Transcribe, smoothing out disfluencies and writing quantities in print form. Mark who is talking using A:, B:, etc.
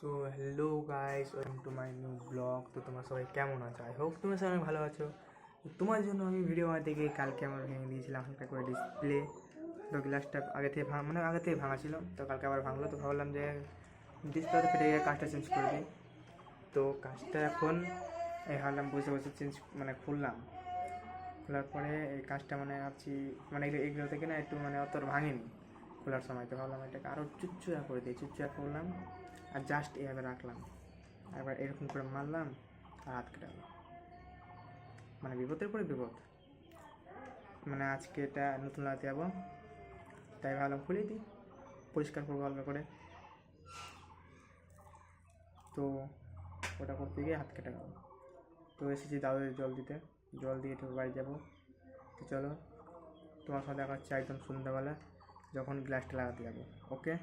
A: So hello guys, welcome to my new blog. তো তোমরা সবাই কেমন আছো? আই হোপ তোমরা সবাই ভালো আছো। তো তোমার জন্য আমি ভিডিও দেখে কালকে আমার ভেঙে দিয়েছিলাম হালকা করে ডিসপ্লে। তো গ্লাসটা আগে থেকে আগে থেকে ভাঙা ছিল, তো কালকে আবার ভাঙলো। তো ভাবলাম যে ডিসপ্লেটা ফেটে গিয়ে কাজটা চেঞ্জ করে দিই। তো কাজটা এখন ভাবলাম বসে বসে খুললাম। খোলার পরে এই কাজটা ভাবছি এগুলো থেকে না একটু অত ভাঙেনি খোলার সময়। তো ভাবলাম এটাকে আরও চুচ্চুয়া করে দিই, চুচ্চুয়া করলাম আর জাস্ট এভাবে রাখলাম। একবার এরকম করে মারলাম আর হাত কেটে গেল। বিপদের পরে বিপদ। আজকে এটা নতুন লাগাতে যাবো, তাই ভাবলাম খুলে দিই, পরিষ্কার করবো হালকা করে। তো ওটা করতে গিয়ে হাত কেটে গেল। তো এসেছি দাদুদের জল দিয়ে একটু বাড়ি যাবো। তো চলো, তোমার সাথে দেখা হচ্ছে একদম সন্ধ্যাবেলা যখন গ্লাসটা লাগাতে যাবো। ওকে।